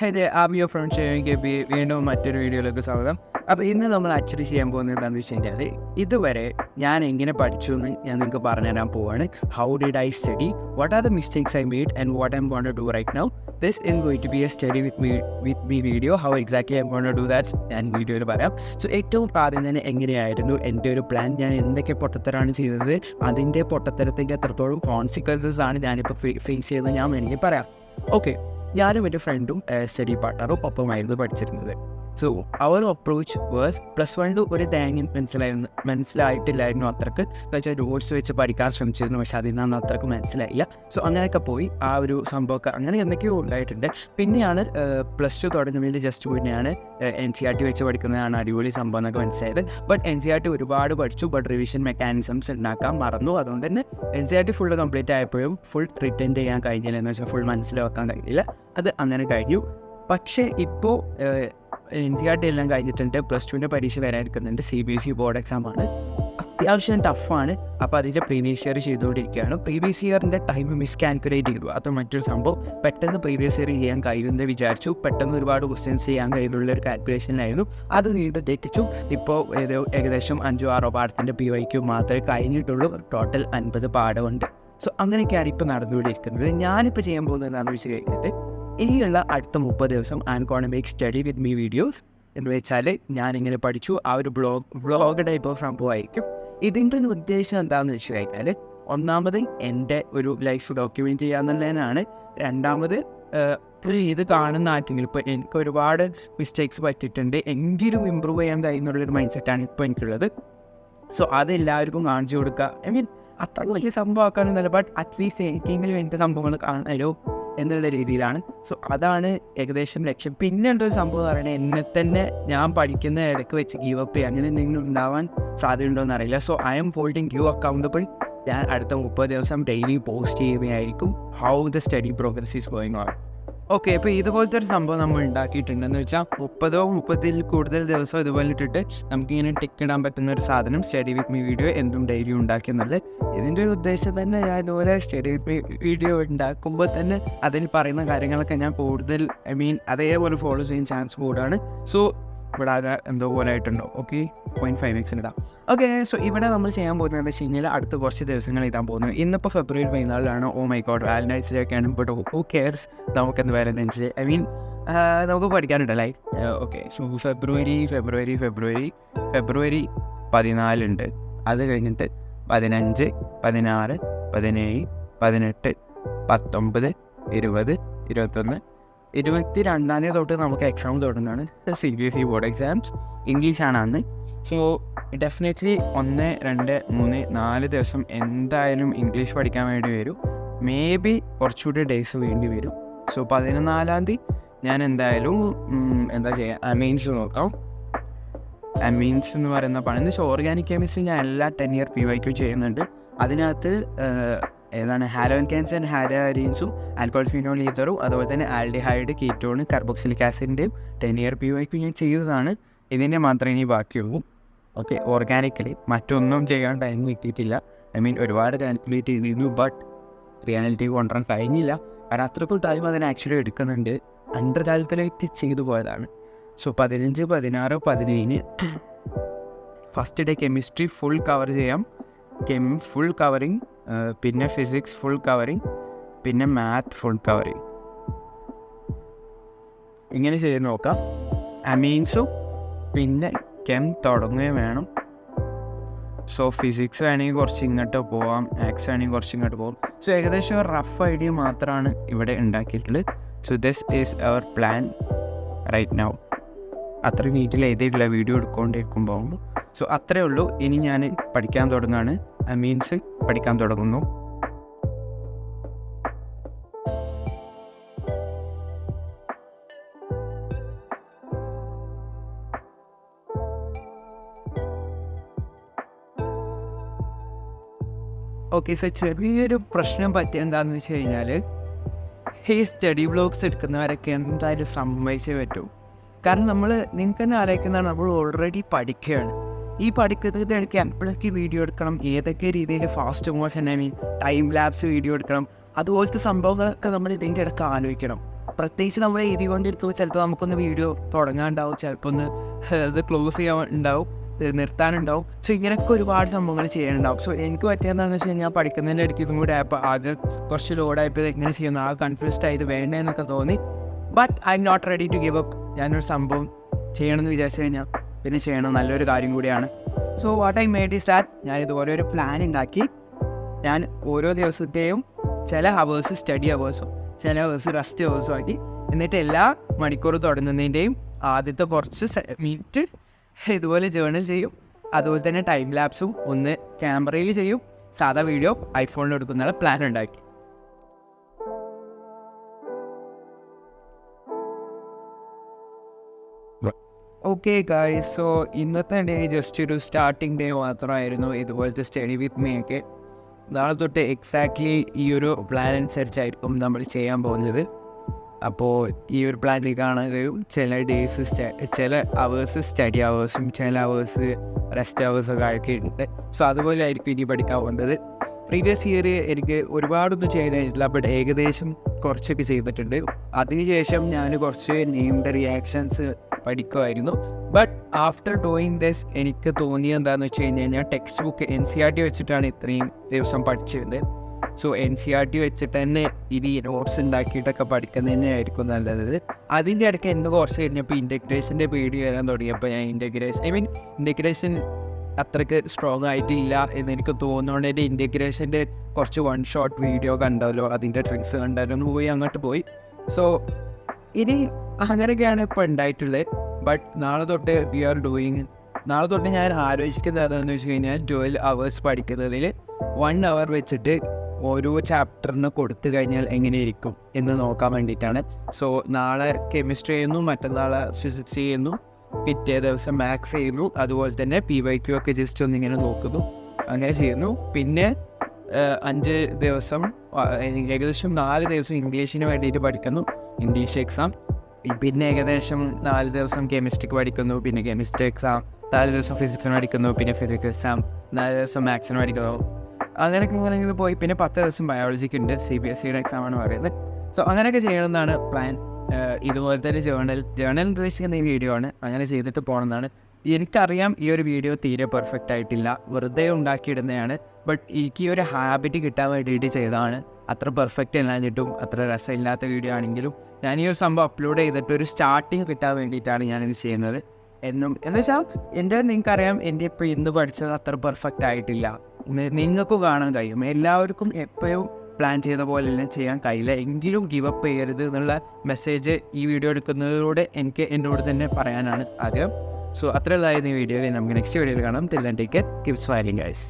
ഇത് ആമിയോ from sharing K P വീണ്ടും മറ്റൊരു വീഡിയോയിലേക്ക് സ്വാഗതം. അപ്പോൾ ഇന്ന് നമ്മൾ ആക്ച്വലി ചെയ്യാൻ പോകുന്നത് എന്താണെന്ന് വെച്ച് കഴിഞ്ഞാൽ, ഇതുവരെ ഞാൻ എങ്ങനെ പഠിച്ചു എന്ന് ഞാൻ നിങ്ങൾക്ക് പറഞ്ഞുതരാൻ പോവാണ്. How did I study, what are the mistakes I made and what I'm going to do right now. This is going to be a study with me video. How exactly I'm going to do that ഞാൻ വീഡിയോയിൽ പറയാം. So ഏറ്റവും ആദ്യം തന്നെ എങ്ങനെയായിരുന്നു എൻ്റെ ഒരു plan, ഞാൻ എന്തൊക്കെ പൊട്ടത്തരാണ് ചെയ്തത്, അതിൻ്റെ പൊട്ടത്തരത്തിൻ്റെ എത്രത്തോളം കോൺസിക്വൻസസ് ആണ് ഞാനിപ്പോൾ ഫേസ് ചെയ്തത് ഞാൻ വേണമെങ്കിൽ പറയാം. ഓക്കെ, ഞാനും എൻ്റെ ഫ്രണ്ടും സ്റ്റഡി പാർട്ട്ണറും ഒപ്പമായിരുന്നു പഠിച്ചിരുന്നത്. സോ അവർ അപ്രോച്ച് വേഴ്സ് +1 ഒരു തേങ്ങ മനസ്സിലായിട്ടില്ലായിരുന്നു അത്രക്ക്. വെച്ചാൽ നോട്ട്സ് വെച്ച് പഠിക്കാൻ ശ്രമിച്ചിരുന്നു, പക്ഷേ അതിൽ നിന്നൊന്നും അത്രക്ക് മനസ്സിലായില്ല. സോ അങ്ങനെയൊക്കെ പോയി ആ ഒരു സംഭവമൊക്കെ അങ്ങനെ എന്തൊക്കെയോ ഉണ്ടായിട്ടുണ്ട്. പിന്നെയാണ് +2 തുടങ്ങുന്നതിൽ ജസ്റ്റ് പിന്നെയാണ് NCERT വെച്ച് പഠിക്കുന്നതാണ് അടിപൊളി സംഭവം എന്നൊക്കെ മനസ്സിലായത്. ബട്ട് NCERT ഒരുപാട് പഠിച്ചു, ബട്ട് റിവിഷൻ മെക്കാനിസംസ് ഉണ്ടാക്കാൻ മറന്നു. അതുകൊണ്ട് തന്നെ NCERT ഫുള്ള് കംപ്ലീറ്റ് ആയപ്പോഴും ഫുൾ റിറ്റൻഡ് ചെയ്യാൻ കഴിഞ്ഞില്ല, എന്ന് വെച്ചാൽ ഫുൾ മനസ്സിലാക്കാൻ കഴിഞ്ഞില്ല. അത് അങ്ങനെ കഴിഞ്ഞു. പക്ഷേ ഇപ്പോൾ NCERT എല്ലാം കഴിഞ്ഞിട്ടുണ്ട്. +2 പരീക്ഷ വരാനിരിക്കുന്നുണ്ട്. CBSE ബോർഡ് എക്സാമാണ്, അത്യാവശ്യം ടഫാണ്. അപ്പോൾ അതിൻ്റെ പ്രീവിയസ് ഇയർ ചെയ്തുകൊണ്ടിരിക്കുകയാണ്. പ്രീവിയസ് ഇയറിൻ്റെ ടൈം മിസ്കാൽക്കുലേറ്റ് ചെയ്തു, അത് മറ്റൊരു സംഭവം. പെട്ടെന്ന് പ്രീവിയസ് ഇയർ ചെയ്യാൻ കഴിയുമെന്ന് വിചാരിച്ചു. പെട്ടെന്ന് ഒരുപാട് ക്വസ്റ്റ്യൻസ് ചെയ്യാൻ കഴിയുന്നുള്ളൊരു കാൽക്കുലേഷനിലായിരുന്നു. അത് വീണ്ടും തെറ്റിച്ചു. ഇപ്പോൾ ഏകദേശം 5-6 പാഠത്തിൻ്റെ PYQ മാത്രമേ കഴിഞ്ഞിട്ടുള്ളൂ. ടോട്ടൽ 50 പാഠമുണ്ട്. സോ അങ്ങനെയൊക്കെയാണ് ഇപ്പോൾ നടന്നുകൊണ്ടിരിക്കുന്നത്. ഞാനിപ്പോൾ ചെയ്യാൻ പോകുന്നത് എന്താണെന്ന് വെച്ച് കഴിഞ്ഞിട്ട്, ഇനിയുള്ള അടുത്ത 30 ദിവസം I am gonna make study with me videos എന്ന് വെച്ചാൽ ഞാനിങ്ങനെ പഠിച്ചു ആ ഒരു വ്ളോഗ് ടൈപ്പ് ഓഫ് സംഭവമായിരിക്കും. ഇതിൻ്റെ ഒരു ഉദ്ദേശം എന്താണെന്ന് വെച്ച് കഴിഞ്ഞാൽ, ഒന്നാമത് എൻ്റെ ഒരു ലൈഫ് ഡോക്യുമെൻ്റ് ചെയ്യാന്നുള്ളതിനാണ്. രണ്ടാമത് ഇത് കാണുന്ന ആർക്കെങ്കിലും, ഇപ്പോൾ എനിക്ക് ഒരുപാട് മിസ്റ്റേക്സ് പറ്റിയിട്ടുണ്ട്, എങ്കിലും ഇമ്പ്രൂവ് ചെയ്യാൻ കഴിയുന്നുള്ളൊരു മൈൻഡ് സെറ്റാണ് ഇപ്പോൾ എനിക്കുള്ളത്. സോ അതെല്ലാവർക്കും കാണിച്ചു കൊടുക്കുക. ഐ മീൻ അത്ര വലിയ സംഭവമാക്കാനൊന്നുമല്ല, ബട്ട് അറ്റ്ലീസ്റ്റ് എനിക്കെങ്കിലും എൻ്റെ സംഭവങ്ങൾ കാണാനോ എന്നുള്ള രീതിയിലാണ്. സോ അതാണ് ഏകദേശം ലക്ഷ്യം. പിന്നെ ഉണ്ടൊരു സംഭവം എന്ന് പറയുന്നത്, എന്നെ തന്നെ ഞാൻ പഠിക്കുന്ന ഇടയ്ക്ക് വെച്ച് ഗീവ് അപ്പ് ചെയ്യുക അങ്ങനെ എന്തെങ്കിലും ഉണ്ടാവാൻ സാധ്യതയുണ്ടോ എന്നറിയില്ല. So I am holding you accountable. ഞാൻ അടുത്ത 30 ദിവസം ഡെയിലി പോസ്റ്റ് ചെയ്യുകയായിരിക്കും how the study progress is going on. Okay, ഇപ്പോൾ ഇതുപോലത്തെ ഒരു സംഭവം നമ്മൾ ഉണ്ടാക്കിയിട്ടുണ്ടെന്ന് വെച്ചാൽ 30-30 കൂടുതൽ ദിവസം ഇതുപോലെ ഇട്ടിട്ട് നമുക്കിങ്ങനെ ടിക്ക് ഇടാൻ പറ്റുന്ന ഒരു സാധനം സ്റ്റഡി വിത്ത് മീ വീഡിയോ എന്തും ഡെയിലി ഉണ്ടാക്കുന്നുള്ളത്. ഇതിൻ്റെ ഒരു ഉദ്ദേശം തന്നെ ഞാൻ ഇതുപോലെ സ്റ്റഡി വിത്ത് മീ വീഡിയോ ഉണ്ടാക്കുമ്പോൾ തന്നെ അതിൽ പറയുന്ന കാര്യങ്ങളൊക്കെ ഞാൻ കൂടുതൽ അതേപോലെ ഫോളോ ചെയ്യാൻ ചാൻസ് കൂടുതലാണ്. സോ ഇവിടെ ആകെ എന്തോ പോലെ ആയിട്ടുണ്ടോ. ഓക്കെ, 0.5x ഇടാം. ഓക്കെ, സോ ഇവിടെ നമ്മൾ ചെയ്യാൻ പോകുന്നത് എന്താ വെച്ച് കഴിഞ്ഞാൽ, അടുത്ത കുറച്ച് ദിവസങ്ങൾ ഇടാൻ പോകുന്നത്. ഇന്നിപ്പോൾ February 14 oh my god, Valentine's day ഒക്കെയാണ്. ബട്ട് ഹൂ കെയർസ്, നമുക്കെന്ത് വാലന്റൈൻസ് ഡേ, നമുക്ക് പഠിക്കാനുണ്ടല്ലേ. ഓക്കെ, സോ ഫെബ്രുവരി 14 ഉണ്ട്. അത് കഴിഞ്ഞിട്ട് 15, 16, 17, 18, 19, 20, 21, 22 തൊട്ട് നമുക്ക് എക്സാം തുടങ്ങുന്നതാണ്. CBSE ബോർഡ് എക്സാംസ് ഇംഗ്ലീഷാണ് അന്ന്. സോ ഡെഫിനറ്റ്ലി 1, 2, 3, 4 ദിവസം എന്തായാലും ഇംഗ്ലീഷ് പഠിക്കാൻ വേണ്ടി വരും. മേ ബി കുറച്ചുകൂടി ഡേയ്സ് വേണ്ടി വരും. സോ 14-ാം തീയതി ഞാൻ എന്തായാലും എന്താ ചെയ്യുക, അമീൻസ് നോക്കാം. അമീൻസ് എന്ന് പറയുന്ന പണി ഓർഗാനിക് കെമിസ്ട്രി ഞാൻ എല്ലാ 10 ഇയർ PYQ ചെയ്യുന്നുണ്ട്. അതിനകത്ത് ഏതാണ് ഹാലോൻകാൻസ് ആൻഡ് ഹാലറീൻസും ആൽക്കോഹോൾ ഫിനോൾ ഈതറും അതുപോലെ തന്നെ ആൽഡിഹൈഡ്, കീറ്റോൺ, കാർബോക്സിലിക് ആസിഡിൻ്റെയും 10 ഇയർ PYQ ഞാൻ ചെയ്തതാണ്. ഇതിൻ്റെ മാത്രമേ ഇനി ബാക്കിയുള്ളൂ. ഓക്കെ, ഓർഗാനിക്കലി മറ്റൊന്നും ചെയ്യാൻ ടൈം കിട്ടിയിട്ടില്ല. ഒരുപാട് കാൽക്കുലേറ്റ് ചെയ്തിരുന്നു, ബട്ട് റിയാലിറ്റി കൊണ്ടുവരാൻ കഴിഞ്ഞില്ല. കാരണം അത്രക്കും ടൈം അതിന് ആക്ച്വലി എടുക്കുന്നുണ്ട്. അണ്ടർ കാൽക്കുലേറ്റ് ചെയ്തു പോയതാണ്. So 15, 16, 17 first day chemistry full cover ചെയ്യാം. ഫുൾ കവറിങ്, പിന്നെ ഫിസിക്സ് ഫുൾ കവറിങ്, പിന്നെ മാത്ത് ഫുൾ കവറിങ്. ഇങ്ങനെ ചെയ്ത് നോക്കാം. അമീൻസും പിന്നെ തുടങ്ങുകയും വേണം. സോ ഫിസിക്സ് വേണമെങ്കിൽ കുറച്ച് ഇങ്ങോട്ട് പോവാം, മാത്സ് വേണമെങ്കിൽ കുറച്ച് ഇങ്ങോട്ട് പോകാം. സോ ഏകദേശം ഒരു റഫ് ഐഡിയ മാത്രമാണ് ഇവിടെ ഉണ്ടാക്കിയിട്ടുള്ളത്. So this is our plan right now. അത്ര നീറ്റിൽ എഴുതിയിട്ടില്ല വീഡിയോ എടുക്കൊണ്ടിരിക്കുമ്പോൾ. സോ അത്രയേ ഉള്ളൂ. ഇനി ഞാൻ പഠിക്കാൻ തുടങ്ങുകയാണ്. മീൻസ് പഠിക്കാൻ തുടങ്ങുന്നു. ഓക്കെ, സോ ചെറിയൊരു പ്രശ്നം പറ്റിയ എന്താണെന്ന് വെച്ച് കഴിഞ്ഞാൽ, ഈ സ്റ്റഡി വ്ളോഗ്സ് എടുക്കുന്നവരൊക്കെ എന്തായാലും സമ്മതിച്ചേ പറ്റൂ. കാരണം നിങ്ങൾക്ക് തന്നെ ആലോചിക്കുന്നതാണ്, നമ്മൾ ഓൾറെഡി പഠിക്കുകയാണ്. ഈ പഠിക്കുന്നതിൻ്റെ ഇടയ്ക്ക് എപ്പോഴൊക്കെ വീഡിയോ എടുക്കണം, ഏതൊക്കെ രീതിയിൽ fast motion time lapse video എടുക്കണം, അതുപോലത്തെ സംഭവങ്ങളൊക്കെ നമ്മൾ ഇതിൻ്റെ ഇടയ്ക്ക് ആലോചിക്കണം. പ്രത്യേകിച്ച് നമ്മൾ എഴുതിക്കൊണ്ടിരിക്കുമ്പോൾ ചിലപ്പോൾ നമുക്കൊന്ന് വീഡിയോ തുടങ്ങാനുണ്ടാവും, ചിലപ്പോൾ ഒന്ന് അത് ക്ലോസ് ചെയ്യാൻ ഉണ്ടാവും, നിർത്താനുണ്ടാവും. സോ ഇങ്ങനെയൊക്കെ ഒരുപാട് സംഭവങ്ങൾ ചെയ്യാനുണ്ടാവും. സോ എനിക്ക് പറ്റിയതെന്താണെന്ന് വെച്ച് കഴിഞ്ഞാൽ പഠിക്കുന്നതിൻ്റെ ഇടയ്ക്ക് ഇതും കൂടെ ആയപ്പോൾ ആകെ കുറച്ച് ലോഡായപ്പോൾ എങ്ങനെ ചെയ്യുന്നു ആകെ കൺഫ്യൂസ്ഡ് ആയത് വേണ്ടതെന്നൊക്കെ തോന്നി. But I'm not ready to give up. ഞാനൊരു സംഭവം ചെയ്യണമെന്ന് വിചാരിച്ചു കഴിഞ്ഞാൽ പിന്നെ ചെയ്യണം, നല്ലൊരു കാര്യം കൂടിയാണ്. So what I made is that ഞാൻ ഇതുപോലെ ഒരു പ്ലാൻ ഉണ്ടാക്കി. ഞാൻ ഓരോ ദിവസത്തെയും ചില ഹവേഴ്സ് സ്റ്റഡി ഹവേഴ്സും ചില ഹവേഴ്സ് റെസ്റ്റ് ഹവേഴ്സും ആക്കി, എന്നിട്ട് എല്ലാ മണിക്കൂർ തുടങ്ങുന്നതിൻ്റെയും ആദ്യത്തെ കുറച്ച് മിനിറ്റ് ഇതുപോലെ ജേർണൽ ചെയ്യും. അതുപോലെ തന്നെ ടൈം ലാപ്സും ഒന്ന് ക്യാമറയിൽ ചെയ്യും, സാധാ വീഡിയോ ഐഫോണിൽ എടുക്കുന്ന പ്ലാൻ ഉണ്ടാക്കി. ഓക്കെ ഗായ്സ്, സോ ഇന്നത്തെ ഡേ ജസ്റ്റ് ഒരു സ്റ്റാർട്ടിങ് ഡേ മാത്രമായിരുന്നു ഇതുപോലത്തെ സ്റ്റഡി വിത്ത് മീ ഒക്കെ. നാളെ തൊട്ട് എക്സാക്ട്ലി ഈ ഒരു പ്ലാൻ അനുസരിച്ചായിരിക്കും നമ്മൾ ചെയ്യാൻ പോകുന്നത്. അപ്പോൾ ഈ ഒരു പ്ലാനിൽ കാണുകയും ചില ഡേയ്സ് ചില അവേഴ്സ് സ്റ്റഡി അവേഴ്സും ചില അവേഴ്സ് റെസ്റ്റ് അവേഴ്സൊക്കെ ആക്കിയിട്ടുണ്ട്. സോ അതുപോലെ ആയിരിക്കും ഇനി പഠിക്കാൻ പോകുന്നത്. പ്രീവിയസ് ഇയർ എനിക്ക് ഒരുപാടൊന്നും ചെയ്യാനായിട്ടില്ല, ബട്ട് ഏകദേശം കുറച്ചൊക്കെ ചെയ്തിട്ടുണ്ട്. അതിനുശേഷം ഞാൻ കുറച്ച് നെയിംഡ് റിയാക്ഷൻസ് പഠിക്കുമായിരുന്നു. ബട്ട് ആഫ്റ്റർ ഡൂയിങ് ദിസ് എനിക്ക് തോന്നിയത് എന്താണെന്ന് വെച്ച് കഴിഞ്ഞാൽ ടെക്സ്റ്റ് ബുക്ക് NCERT വെച്ചിട്ടാണ് ഇത്രയും ദിവസം പഠിച്ചിരുന്നത്. സോ NCERT വെച്ചിട്ട് തന്നെ ഇനി നോട്ട്സ് ഉണ്ടാക്കിയിട്ടൊക്കെ പഠിക്കുന്നത് തന്നെയായിരിക്കും നല്ലത്. അതിൻ്റെ ഇടയ്ക്ക് എൻ്റെ കോഴ്സ് കഴിഞ്ഞപ്പോൾ ഇൻ്റഗ്രേഷൻ്റെ പേടി വരാൻ തുടങ്ങിയപ്പോൾ ഞാൻ ഇൻ്റഗ്രേഷൻ അത്രയ്ക്ക് സ്ട്രോങ് ആയിട്ടില്ല എന്നെനിക്ക് തോന്നുന്നതുകൊണ്ട് എൻ്റെ ഇൻ്റഗ്രേഷൻ്റെ കുറച്ച് വൺ ഷോട്ട് വീഡിയോ കണ്ടല്ലോ, അതിൻ്റെ ട്രിക്സ് കണ്ടാലോ ഒന്ന് പോയി അങ്ങോട്ട് പോയി. സോ ഇനി അങ്ങനെയൊക്കെയാണ് ഇപ്പോൾ ഉണ്ടായിട്ടുള്ളത്. ബട്ട് നാളെ തൊട്ട് ഞാൻ ആലോചിക്കുന്നത് എന്താണെന്ന് വെച്ച് കഴിഞ്ഞാൽ 12 hours പഠിക്കുന്നതിൽ 1 hour വെച്ചിട്ട് ഓരോ ചാപ്റ്ററിന് കൊടുത്തു കഴിഞ്ഞാൽ എങ്ങനെയിരിക്കും എന്ന് നോക്കാൻ വേണ്ടിയിട്ടാണ്. സോ നാളെ കെമിസ്ട്രി ചെയ്യുന്നു, മറ്റന്നാൾ ഫിസിക്സ് ചെയ്യുന്നു, പിറ്റേ ദിവസം മാത്സ് ചെയ്യുന്നു, അതുപോലെ തന്നെ PYQ ഒക്കെ ജസ്റ്റ് ഒന്നിങ്ങനെ നോക്കുന്നു, അങ്ങനെ ചെയ്യുന്നു. പിന്നെ 5 ദിവസം ഏകദേശം 4 ദിവസം ഇംഗ്ലീഷിന് വേണ്ടിയിട്ട് പഠിക്കുന്നു, ഇംഗ്ലീഷ് എക്സാം. പിന്നെ ഏകദേശം 4 ദിവസം കെമിസ്ട്രിക്ക് പഠിക്കുന്നു, പിന്നെ കെമിസ്ട്രി എക്സാം. 4 ദിവസം ഫിസിക്സിന് പഠിക്കുന്നു, പിന്നെ ഫിസിക്സ് എക്സാം. 4 ദിവസം മാത്സിന് പഠിക്കുന്നു. അങ്ങനെയൊക്കെ ഇങ്ങനെ പോയി. പിന്നെ 10 ദിവസം ബയോളജിക്ക് ഉണ്ട്, CBSEയുടെ എക്സാമാണ് പറയുന്നത്. സോ അങ്ങനെയൊക്കെ ചെയ്യണമെന്നാണ് പ്ലാൻ. ഇതുപോലെ തന്നെ ജേർണൽ ഉദ്ദേശിക്കുന്ന ഈ വീഡിയോ ആണ്, അങ്ങനെ ചെയ്തിട്ട് പോകണമെന്നാണ്. എനിക്കറിയാം ഈ ഒരു വീഡിയോ തീരെ പെർഫെക്റ്റ് ആയിട്ടില്ല, വെറുതെ ഉണ്ടാക്കിയിടുന്നതാണ്. ബട്ട് എനിക്ക് ഈ ഒരു ഹാബിറ്റ് കിട്ടാൻ വേണ്ടിയിട്ട് ചെയ്തതാണ്. അത്ര പെർഫെക്റ്റ് അല്ലാഞ്ഞിട്ടും അത്ര രസമില്ലാത്ത വീഡിയോ ആണെങ്കിലും ഞാൻ ഈ ഒരു സംഭവം അപ്ലോഡ് ചെയ്തിട്ട് ഒരു സ്റ്റാർട്ടിങ് കിട്ടാൻ വേണ്ടിയിട്ടാണ് ഞാനിത് ചെയ്യുന്നത്. എന്ന് വെച്ചാൽ നിങ്ങൾക്കറിയാം എൻ്റെ ഇപ്പോൾ ഇന്ന് പഠിച്ചത് അത്ര പെർഫെക്റ്റ് ആയിട്ടില്ല, നിങ്ങൾക്കും കാണാൻ കഴിയും. എല്ലാവർക്കും എപ്പോഴും പ്ലാൻ ചെയ്ത പോലെ എല്ലാം ചെയ്യാൻ കഴിയില്ല, എങ്കിലും ഗിവ് അപ്പ് ചെയ്യരുത് എന്നുള്ള മെസ്സേജ് ഈ വീഡിയോ എടുക്കുന്നതിലൂടെ എനിക്ക് എന്നോട് തന്നെ പറയാനാണ് ആഗ്രഹം. സോ അത്രയുള്ളതായിരുന്നു ഈ വീഡിയോയിൽ. നമുക്ക് നെക്സ്റ്റ് വീഡിയോയിൽ കാണാം. Till then take care, keep smiling guys.